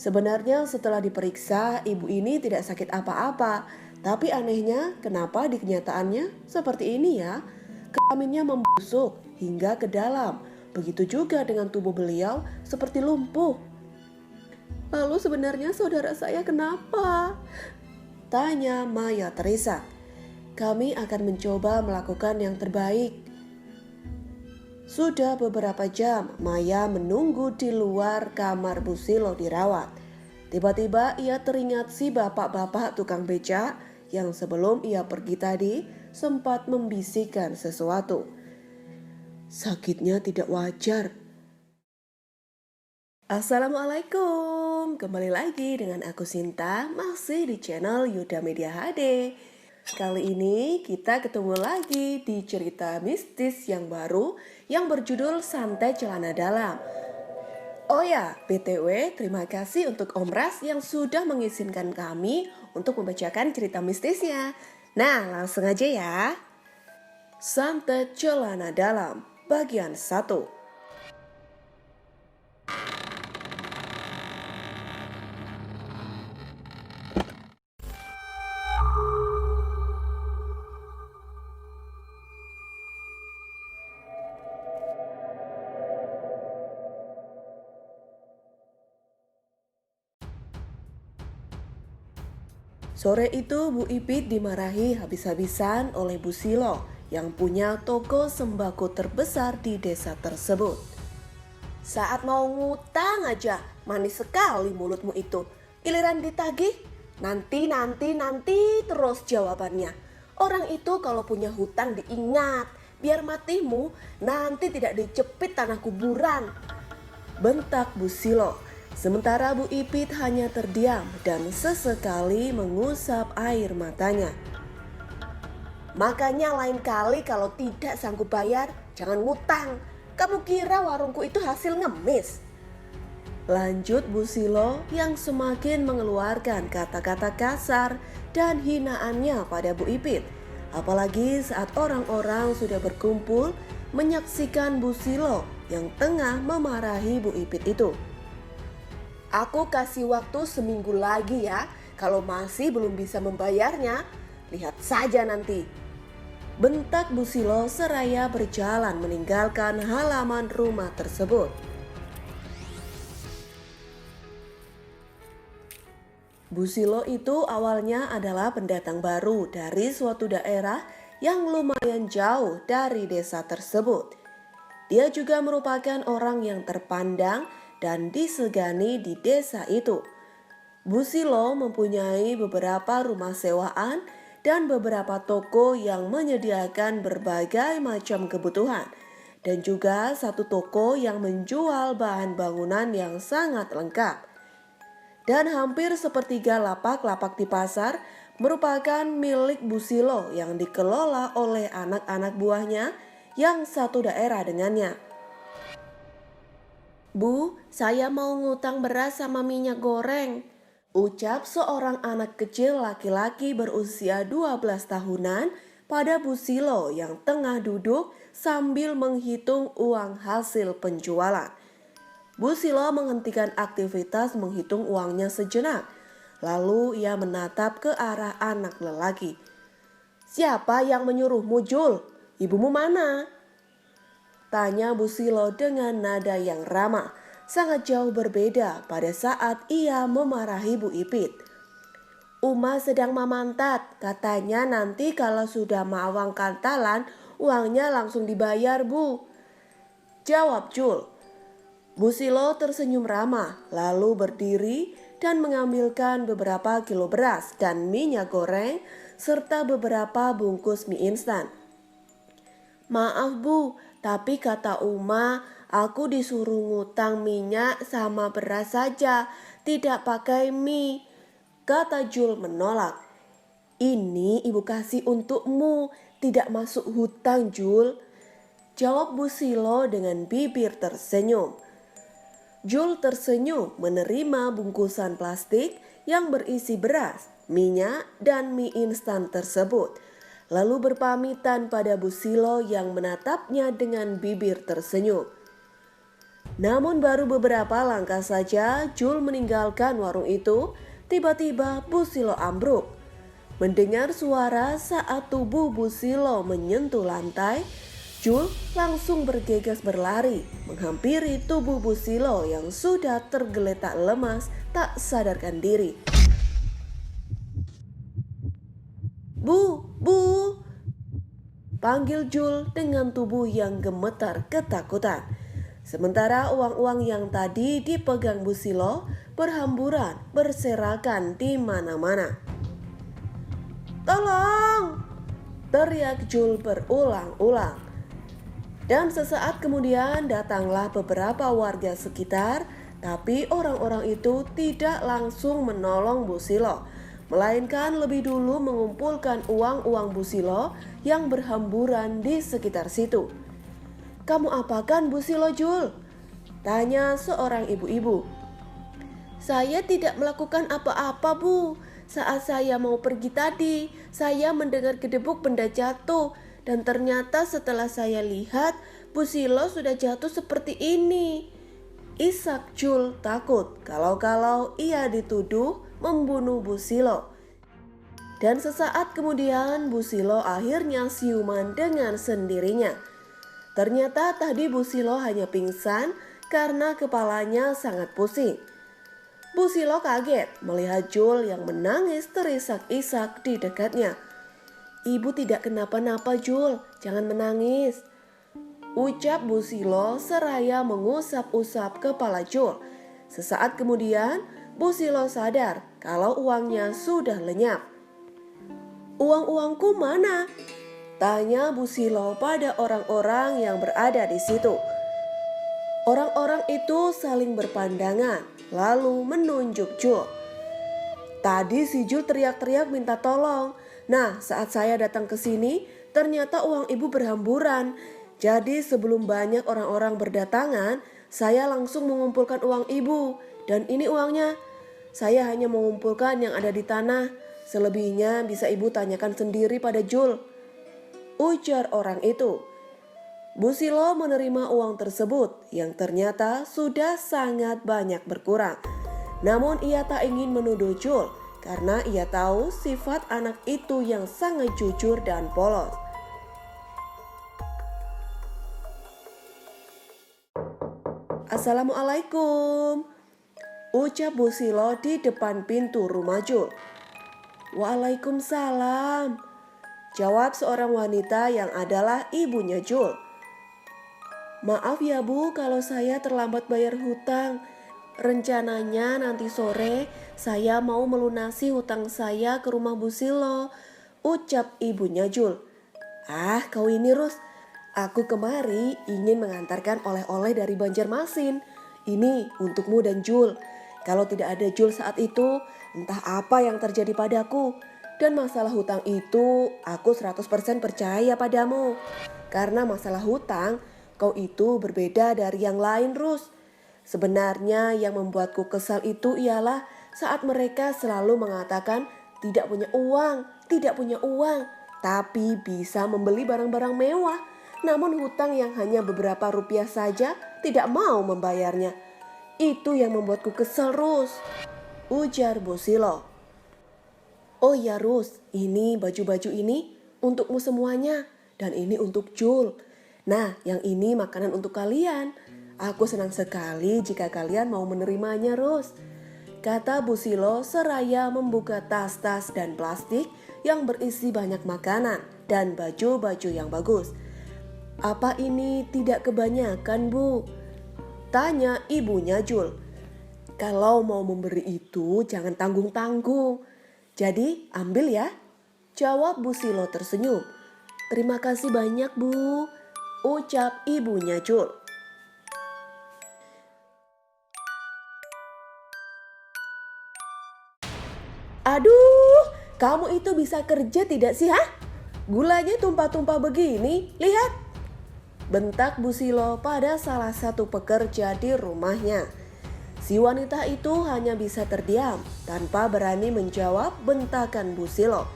Sebenarnya setelah diperiksa, ibu ini tidak sakit apa-apa. Tapi anehnya, kenapa di kenyataannya seperti ini ya? Kelaminnya membusuk hingga ke dalam. Begitu juga dengan tubuh beliau seperti lumpuh. Lalu sebenarnya saudara saya kenapa? Tanya Maya terisak. Kami akan mencoba melakukan yang terbaik. Sudah beberapa jam Maya menunggu di luar kamar Busilo dirawat. Tiba-tiba ia teringat si bapak-bapak tukang beca yang sebelum ia pergi tadi sempat membisikkan sesuatu. Sakitnya tidak wajar. Assalamualaikum, kembali lagi dengan aku Sinta, masih di channel Yuda Media HD. Kali ini kita ketemu lagi di cerita mistis yang baru yang berjudul Santet Celana Dalam. Oh ya, BTW terima kasih untuk Om Ras yang sudah mengizinkan kami untuk membacakan cerita mistisnya. Nah, langsung aja ya. Santet Celana Dalam, bagian 1. Sore itu Bu Ipit dimarahi habis-habisan oleh Bu Silo yang punya toko sembako terbesar di desa tersebut. Saat mau ngutang aja, manis sekali mulutmu itu. Giliran ditagih, nanti terus jawabannya. Orang itu kalau punya hutang diingat, biar matimu nanti tidak dijepit tanah kuburan. Bentak Bu Silo. Sementara Bu Ipit hanya terdiam dan sesekali mengusap air matanya. Makanya lain kali kalau tidak sanggup bayar, jangan ngutang. Kamu kira warungku itu hasil ngemis? Lanjut Bu Silo yang semakin mengeluarkan kata-kata kasar dan hinaannya pada Bu Ipit. Apalagi saat orang-orang sudah berkumpul menyaksikan Bu Silo yang tengah memarahi Bu Ipit itu. Aku kasih waktu seminggu lagi ya. Kalau masih belum bisa membayarnya, lihat saja nanti. Bentak Bu Silo seraya berjalan meninggalkan halaman rumah tersebut. Bu Silo itu awalnya adalah pendatang baru dari suatu daerah yang lumayan jauh dari desa tersebut. Dia juga merupakan orang yang terpandang dan disegani di desa itu. Bu Silo mempunyai beberapa rumah sewaan dan beberapa toko yang menyediakan berbagai macam kebutuhan, dan juga satu toko yang menjual bahan bangunan yang sangat lengkap. Dan hampir sepertiga lapak-lapak di pasar merupakan milik Bu Silo yang dikelola oleh anak-anak buahnya yang satu daerah dengannya. Bu, saya mau ngutang beras sama minyak goreng, ucap seorang anak kecil laki-laki berusia 12 tahunan pada Bu Silo yang tengah duduk sambil menghitung uang hasil penjualan. Bu Silo menghentikan aktivitas menghitung uangnya sejenak, lalu ia menatap ke arah anak lelaki. Siapa yang menyuruhmu, Jul? Ibumu mana? Tanya Bu Silo dengan nada yang ramah, sangat jauh berbeda pada saat ia memarahi Bu Ipit. Uma sedang memantat, katanya nanti kalau sudah mawang kantalan, uangnya langsung dibayar, Bu. Jawab Jul. Bu Silo tersenyum ramah, lalu berdiri dan mengambilkan beberapa kilo beras dan minyak goreng, serta beberapa bungkus mie instan. Maaf Bu, tapi kata Uma, aku disuruh ngutang minyak sama beras saja, tidak pakai mie. Kata Jul menolak. Ini ibu kasih untukmu, tidak masuk hutang Jul. Jawab Bu Silo dengan bibir tersenyum. Jul tersenyum menerima bungkusan plastik yang berisi beras, minyak, dan mie instan tersebut. Lalu berpamitan pada Bu Silo yang menatapnya dengan bibir tersenyum. Namun baru beberapa langkah saja Jul meninggalkan warung itu, tiba-tiba Bu Silo ambruk. Mendengar suara saat tubuh Bu Silo menyentuh lantai, Jul langsung bergegas berlari menghampiri tubuh Bu Silo yang sudah tergeletak lemas tak sadarkan diri. Bu, panggil Jul dengan tubuh yang gemetar ketakutan. Sementara uang-uang yang tadi dipegang Bu Silo berhamburan berserakan di mana-mana. "Tolong!" teriak Jul berulang-ulang. Dan sesaat kemudian datanglah beberapa warga sekitar, tapi orang-orang itu tidak langsung menolong Bu Silo, melainkan lebih dulu mengumpulkan uang-uang Bu Silo yang berhamburan di sekitar situ. "Kamu apakan Bu Silo, Jul?" tanya seorang ibu-ibu. "Saya tidak melakukan apa-apa, Bu. Saat saya mau pergi tadi, saya mendengar gedebuk benda jatuh. Dan ternyata setelah saya lihat, Bu Silo sudah jatuh seperti ini." Isak Jul takut kalau-kalau ia dituduh membunuh Bu Silo. Dan sesaat kemudian Bu Silo akhirnya siuman dengan sendirinya. Ternyata tadi Bu Silo hanya pingsan karena kepalanya sangat pusing. Bu Silo kaget melihat Jul yang menangis terisak-isak di dekatnya. "Ibu tidak kenapa-napa, Jul, jangan menangis," ucap Bu Silo seraya mengusap-usap kepala Jul. Sesaat kemudian Bu Silo sadar kalau uangnya sudah lenyap. "Uang-uangku mana?" tanya Bu Silo pada orang-orang yang berada di situ. Orang-orang itu saling berpandangan lalu menunjuk Jul. "Tadi si Jul teriak-teriak minta tolong. Nah, saat saya datang ke sini, ternyata uang ibu berhamburan. Jadi sebelum banyak orang-orang berdatangan, saya langsung mengumpulkan uang ibu. Dan ini uangnya. Saya hanya mengumpulkan yang ada di tanah. Selebihnya bisa ibu tanyakan sendiri pada Jul," ujar orang itu. Bu Silo menerima uang tersebut yang ternyata sudah sangat banyak berkurang. Namun ia tak ingin menuduh Jul karena ia tahu sifat anak itu yang sangat jujur dan polos. "Assalamualaikum," ucap Bu Silo di depan pintu rumah Jul. "Waalaikumsalam," jawab seorang wanita yang adalah ibunya Jul. "Maaf ya Bu kalau saya terlambat bayar hutang. Rencananya nanti sore saya mau melunasi hutang saya ke rumah Bu Silo," ucap ibunya Jul. "Ah, kau ini Rus, aku kemari ingin mengantarkan oleh-oleh dari Banjarmasin. Ini untukmu dan Jul. Kalau tidak ada Jul saat itu, entah apa yang terjadi padaku. Dan masalah hutang itu, aku 100% percaya padamu. Karena masalah hutang, kau itu berbeda dari yang lain, Rus. Sebenarnya yang membuatku kesal itu ialah saat mereka selalu mengatakan tidak punya uang, tapi bisa membeli barang-barang mewah. Namun hutang yang hanya beberapa rupiah saja tidak mau membayarnya. Itu yang membuatku kesal, Rus," ujar Bu Silo. "Oh ya Rus, ini baju-baju ini untukmu semuanya dan ini untuk Jul. Nah, yang ini makanan untuk kalian. Aku senang sekali jika kalian mau menerimanya, Rus," kata Bu Silo seraya membuka tas-tas dan plastik yang berisi banyak makanan dan baju-baju yang bagus. "Apa ini tidak kebanyakan, Bu?" tanya ibunya Jul. "Kalau mau memberi itu jangan tanggung-tanggung. Jadi ambil ya," jawab Bu Silo tersenyum. "Terima kasih banyak, Bu," ucap ibunya Jul. "Aduh, kamu itu bisa kerja tidak sih, hah? Gulanya tumpah-tumpah begini, lihat," bentak Bu Silo pada salah satu pekerja di rumahnya. Si wanita itu hanya bisa terdiam tanpa berani menjawab bentakan Bu Silo.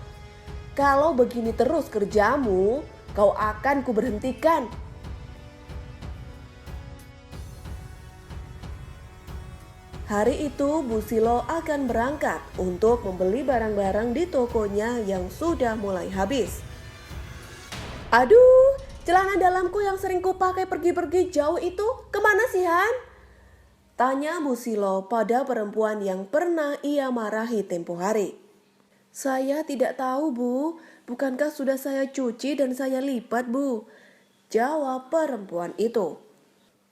"Kalau begini terus kerjamu, kau akan kuberhentikan." Hari itu Bu Silo akan berangkat untuk membeli barang-barang di tokonya yang sudah mulai habis. Aduh, celana dalamku yang sering kupakai pergi-pergi jauh itu kemana sih Han? Tanya Bu Silo pada perempuan yang pernah ia marahi tempo hari. Saya tidak tahu Bu, bukankah sudah saya cuci dan saya lipat Bu? Jawab perempuan itu.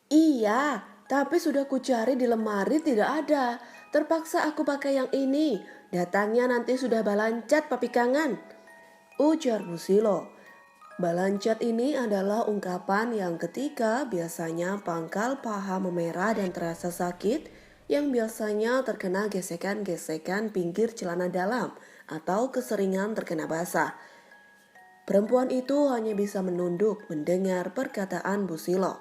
Iya, tapi sudah kucari di lemari tidak ada. Terpaksa aku pakai yang ini. Datangnya nanti sudah balancat papi kangen. Ujar Bu Silo. Balancat ini adalah ungkapan yang ketika biasanya pangkal paha memerah dan terasa sakit, yang biasanya terkena gesekan-gesekan pinggir celana dalam atau keseringan terkena basah. Perempuan itu hanya bisa menunduk mendengar perkataan Bu Silo.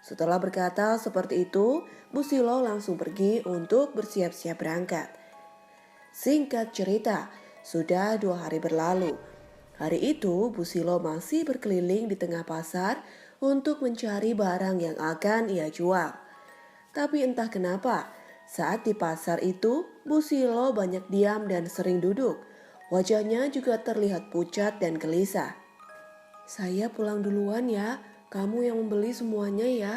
Setelah berkata seperti itu, Bu Silo langsung pergi untuk bersiap-siap berangkat. Singkat cerita, sudah 2 hari berlalu. Hari itu Bu Silo masih berkeliling di tengah pasar untuk mencari barang yang akan ia jual. Tapi entah kenapa, saat di pasar itu Bu Silo banyak diam dan sering duduk. Wajahnya juga terlihat pucat dan gelisah. Saya pulang duluan ya, kamu yang membeli semuanya ya.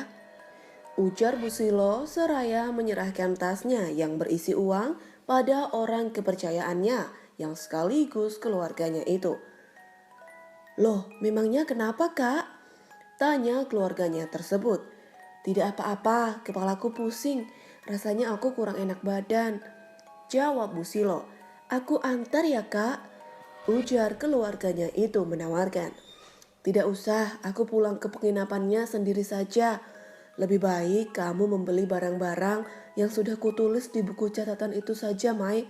Ujar Bu Silo seraya menyerahkan tasnya yang berisi uang pada orang kepercayaannya yang sekaligus keluarganya itu. Loh, memangnya kenapa kak? Tanya keluarganya tersebut. Tidak apa-apa, kepalaku pusing. Rasanya aku kurang enak badan. Jawab Bu Silo. Aku antar ya kak. Ujar keluarganya itu menawarkan. Tidak usah, aku pulang ke penginapannya sendiri saja. Lebih baik kamu membeli barang-barang yang sudah kutulis di buku catatan itu saja, Mai.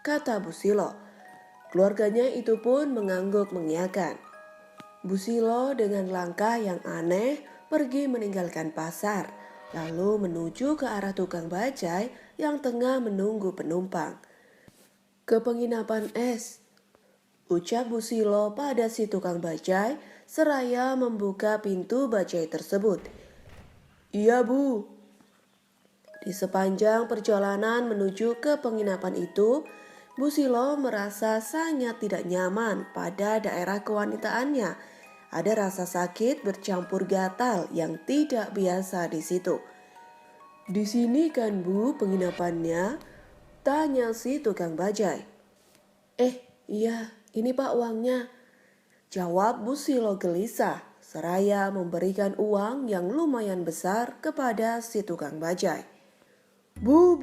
Kata Bu Silo. Keluarganya itu pun mengangguk mengiyakan. Bu Silo dengan langkah yang aneh pergi meninggalkan pasar, lalu menuju ke arah tukang bajai yang tengah menunggu penumpang. Ke penginapan es, ucap Bu Silo pada si tukang bajai seraya membuka pintu bajai tersebut. Iya Bu. Di sepanjang perjalanan menuju ke penginapan itu, Bu Silo merasa sangat tidak nyaman pada daerah kewanitaannya. Ada rasa sakit bercampur gatal yang tidak biasa di situ. Di sini kan Bu penginapannya? Tanya si tukang bajai. Iya, ini Pak uangnya. Jawab Bu Silo gelisah, seraya memberikan uang yang lumayan besar kepada si tukang bajai. Bu,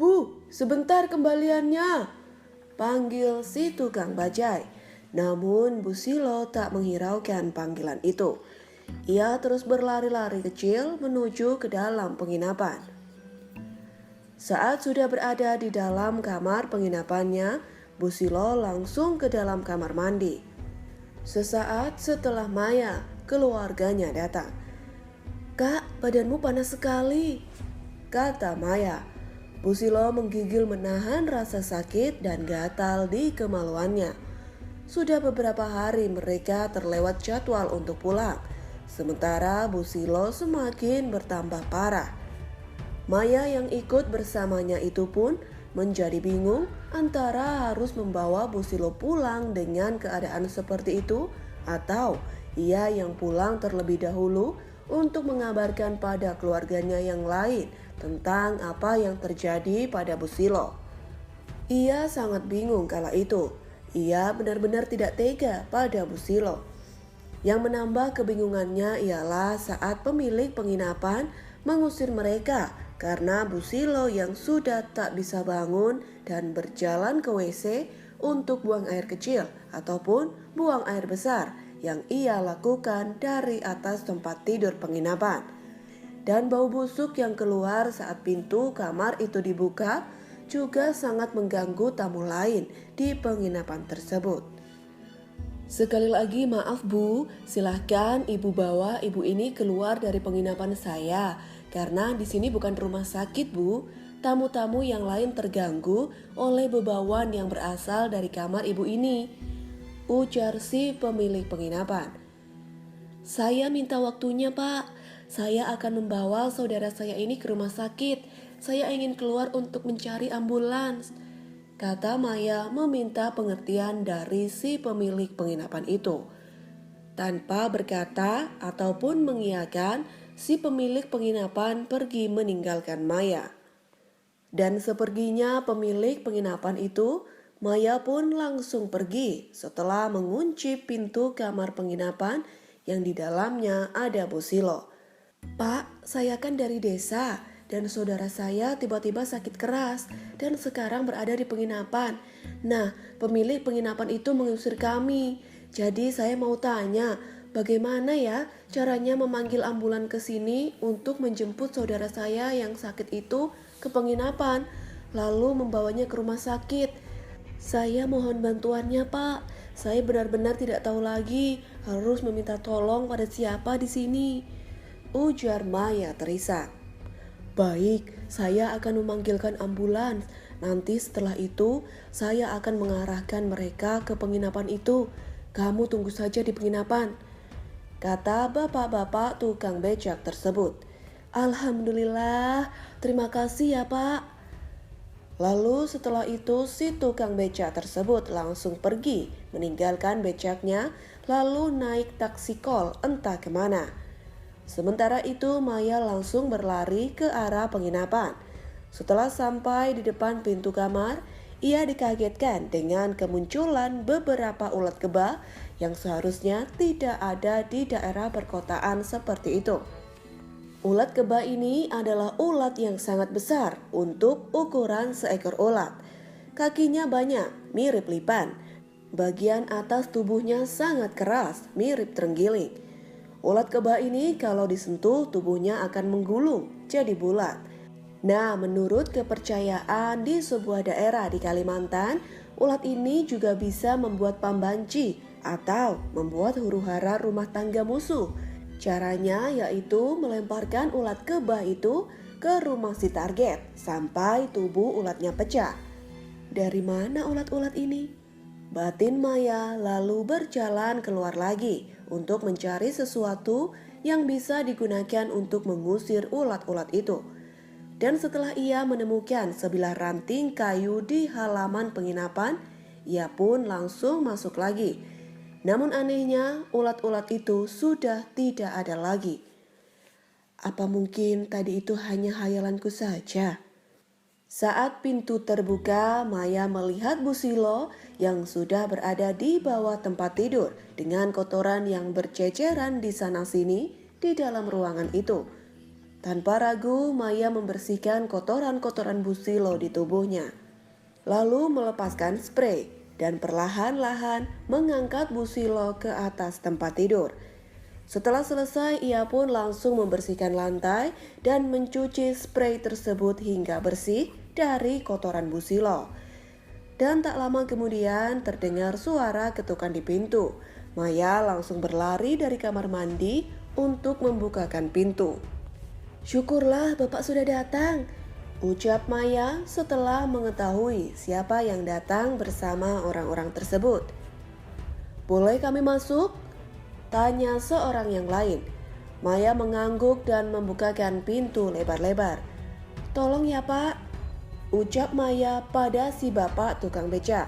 sebentar kembaliannya. Panggil si tukang bajai. Namun Bu Silo tak menghiraukan panggilan itu. Ia terus berlari-lari kecil menuju ke dalam penginapan. Saat sudah berada di dalam kamar penginapannya, Bu Silo langsung ke dalam kamar mandi. Sesaat setelah Maya, keluarganya datang. Kak, badanmu panas sekali, kata Maya. Bu Silo menggigil menahan rasa sakit dan gatal di kemaluannya. Sudah beberapa hari mereka terlewat jadwal untuk pulang, sementara Bu Silo semakin bertambah parah. Maya yang ikut bersamanya itu pun menjadi bingung antara harus membawa Bu Silo pulang dengan keadaan seperti itu atau ia yang pulang terlebih dahulu untuk mengabarkan pada keluarganya yang lain tentang apa yang terjadi pada Bu Silo. Ia sangat bingung kala itu. Ia benar-benar tidak tega pada Bu Silo. Yang menambah kebingungannya ialah saat pemilik penginapan mengusir mereka karena Bu Silo yang sudah tak bisa bangun dan berjalan ke WC untuk buang air kecil ataupun buang air besar yang ia lakukan dari atas tempat tidur penginapan. Dan bau busuk yang keluar saat pintu kamar itu dibuka juga sangat mengganggu tamu lain di penginapan tersebut. Sekali lagi maaf Bu, silahkan Ibu bawa Ibu ini keluar dari penginapan saya karena di sini bukan rumah sakit Bu. Tamu-tamu yang lain terganggu oleh bebauan yang berasal dari kamar Ibu ini, ujar si pemilik penginapan. Saya minta waktunya Pak, saya akan membawa saudara saya ini ke rumah sakit. saya ingin keluar untuk mencari ambulans," kata Maya meminta pengertian dari si pemilik penginapan itu. Tanpa berkata ataupun mengiyakan, si pemilik penginapan pergi meninggalkan Maya. Dan seperginya pemilik penginapan itu, Maya pun langsung pergi setelah mengunci pintu kamar penginapan yang di dalamnya ada Busilo. "Pak, saya kan dari desa dan saudara saya tiba-tiba sakit keras dan sekarang berada di penginapan. Nah, pemilik penginapan itu mengusir kami. Jadi saya mau tanya, bagaimana ya caranya memanggil ambulan ke sini untuk menjemput saudara saya yang sakit itu ke penginapan, lalu membawanya ke rumah sakit? Saya mohon bantuannya, Pak. Saya benar-benar tidak tahu lagi harus meminta tolong pada siapa di sini," ujar Maya terisak. "Baik, saya akan memanggilkan ambulans. Nanti setelah itu, saya akan mengarahkan mereka ke penginapan itu. Kamu tunggu saja di penginapan," kata bapak-bapak tukang becak tersebut. "Alhamdulillah, terima kasih ya, Pak." Lalu setelah itu si tukang becak tersebut langsung pergi meninggalkan becaknya lalu naik taksi kol entah kemana. Sementara itu Maya langsung berlari ke arah penginapan. Setelah sampai di depan pintu kamar, ia dikagetkan dengan kemunculan beberapa ulat kebak yang seharusnya tidak ada di daerah perkotaan seperti itu. Ulat kebak ini adalah ulat yang sangat besar untuk ukuran seekor ulat. Kakinya banyak, mirip lipan. Bagian atas tubuhnya sangat keras, mirip terenggiling. Ulat kebak ini kalau disentuh tubuhnya akan menggulung jadi bulat. Nah, menurut kepercayaan di sebuah daerah di Kalimantan, ulat ini juga bisa membuat pambanci atau membuat huru-hara rumah tangga musuh. Caranya yaitu melemparkan ulat kebak itu ke rumah si target sampai tubuh ulatnya pecah. Dari mana ulat-ulat ini? Batin Maya lalu berjalan keluar lagi untuk mencari sesuatu yang bisa digunakan untuk mengusir ulat-ulat itu. Dan setelah ia menemukan sebilah ranting kayu di halaman penginapan, ia pun langsung masuk lagi. Namun anehnya, ulat-ulat itu sudah tidak ada lagi. Apa mungkin tadi itu hanya hayalanku saja? Saat pintu terbuka, Maya melihat Busilo yang sudah berada di bawah tempat tidur dengan kotoran yang berceceran di sana-sini di dalam ruangan itu. Tanpa ragu, Maya membersihkan kotoran-kotoran Busilo di tubuhnya. Lalu melepaskan spray dan perlahan-lahan mengangkat Busilo ke atas tempat tidur. Setelah selesai, ia pun langsung membersihkan lantai dan mencuci spray tersebut hingga bersih dari kotoran Busilo. Dan tak lama kemudian terdengar suara ketukan di pintu. Maya langsung berlari dari kamar mandi untuk membukakan pintu. "Syukurlah Bapak sudah datang," ucap Maya setelah mengetahui siapa yang datang bersama orang-orang tersebut. "Boleh kami masuk?" tanya seorang yang lain. Maya mengangguk dan membukakan pintu lebar-lebar. "Tolong ya Pak," ucap Maya pada si bapak tukang becak.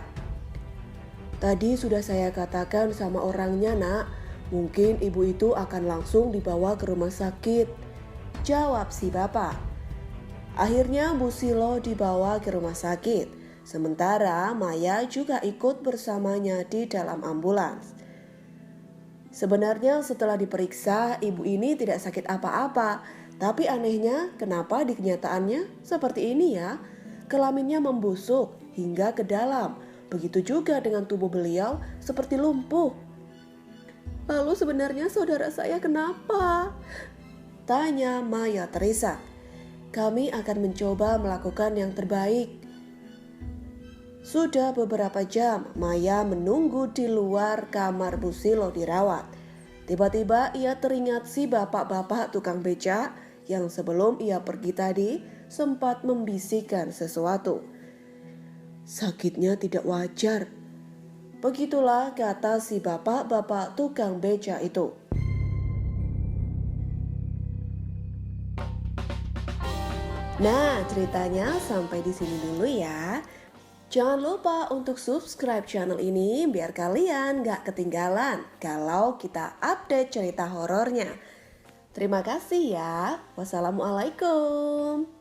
"Tadi sudah saya katakan sama orangnya, Nak. Mungkin ibu itu akan langsung dibawa ke rumah sakit," jawab si bapak. Akhirnya Busilo dibawa ke rumah sakit. Sementara Maya juga ikut bersamanya di dalam ambulans. Sebenarnya setelah diperiksa, ibu ini tidak sakit apa-apa. Tapi anehnya kenapa di kenyataannya seperti ini ya? Kelaminnya membusuk hingga ke dalam. Begitu juga dengan tubuh beliau seperti lumpuh. "Lalu sebenarnya saudara saya kenapa?" tanya Maya terisak. "Kami akan mencoba melakukan yang terbaik." Sudah beberapa jam Maya menunggu di luar kamar Busilo dirawat. Tiba-tiba ia teringat si bapak-bapak tukang becak yang sebelum ia pergi tadi sempat membisikkan sesuatu. "Sakitnya tidak wajar." Begitulah kata si bapak-bapak tukang becak itu. Nah, ceritanya sampai di sini dulu ya. Jangan lupa untuk subscribe channel ini biar kalian gak ketinggalan kalau kita update cerita horornya. Terima kasih ya. Wassalamualaikum.